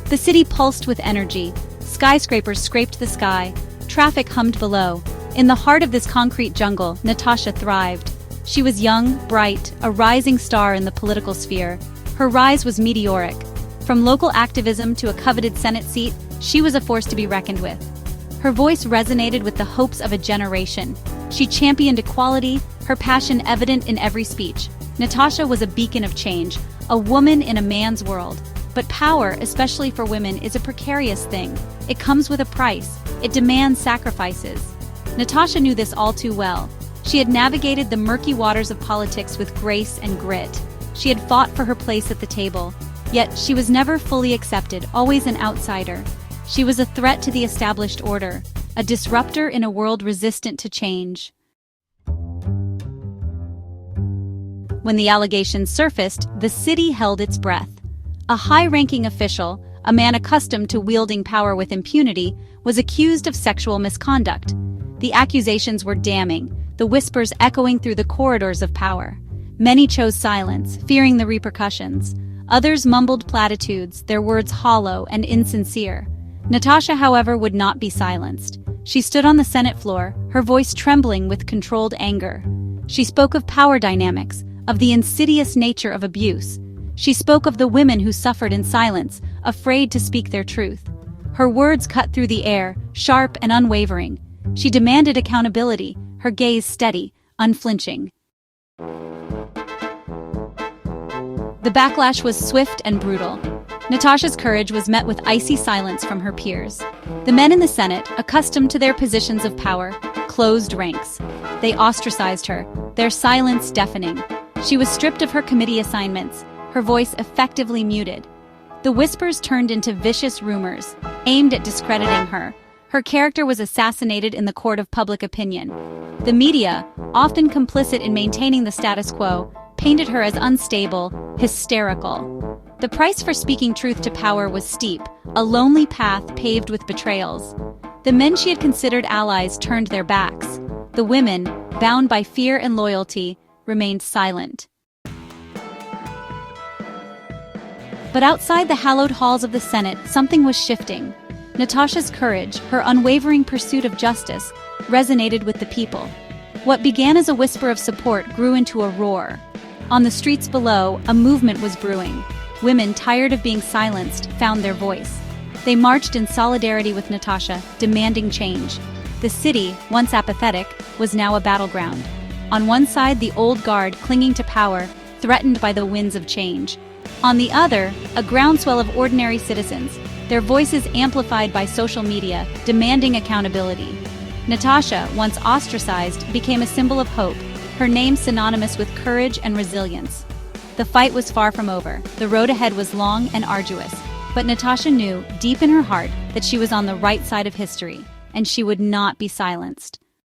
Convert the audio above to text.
The city pulsed with energy. Skyscrapers scraped the sky. Traffic hummed below. In the heart of this concrete jungle, Natasha thrived. She was young, bright, a rising star in the political sphere. Her rise was meteoric. From local activism to a coveted Senate seat, she was a force to be reckoned with. Her voice resonated with the hopes of a generation. She championed equality, her passion evident in every speech. Natasha was a beacon of change, a woman in a man's world. But power, especially for women, is a precarious thing. It comes with a price. It demands sacrifices. Natasha knew this all too well. She had navigated the murky waters of politics with grace and grit. She had fought for her place at the table. Yet she was never fully accepted, always an outsider. She was a threat to the established order, a disruptor in a world resistant to change. When the allegations surfaced, the city held its breath. A high-ranking official, a man accustomed to wielding power with impunity, was accused of sexual misconduct. The accusations were damning, the whispers echoing through the corridors of power. Many chose silence, fearing the repercussions. Others mumbled platitudes, their words hollow and insincere. Natasha, however, would not be silenced. She stood on the Senate floor, her voice trembling with controlled anger. She spoke of power dynamics, of the insidious nature of abuse. She spoke of the women who suffered in silence, afraid to speak their truth. Her words cut through the air, sharp and unwavering. She demanded accountability, her gaze steady, unflinching. The backlash was swift and brutal. Natasha's courage was met with icy silence from her peers. The men in the Senate, accustomed to their positions of power, closed ranks. They ostracized her, their silence deafening. She was stripped of her committee assignments, her voice effectively muted. The whispers turned into vicious rumors, aimed at discrediting her. Her character was assassinated in the court of public opinion. The media, often complicit in maintaining the status quo, painted her as unstable, hysterical. The price for speaking truth to power was steep, a lonely path paved with betrayals. The men she had considered allies turned their backs. The women, bound by fear and loyalty, remained silent. But outside the hallowed halls of the Senate, something was shifting. Natasha's courage, her unwavering pursuit of justice, resonated with the people. What began as a whisper of support grew into a roar. On the streets below, a movement was brewing. Women, tired of being silenced, found their voice. They marched in solidarity with Natasha, demanding change. The city, once apathetic, was now a battleground. On one side, the old guard clinging to power, threatened by the winds of change. On the other, a groundswell of ordinary citizens, their voices amplified by social media, demanding accountability. Natasha, once ostracized, became a symbol of hope, her name synonymous with courage and resilience. The fight was far from over. The road ahead was long and arduous, but Natasha knew, deep in her heart, that she was on the right side of history, and she would not be silenced.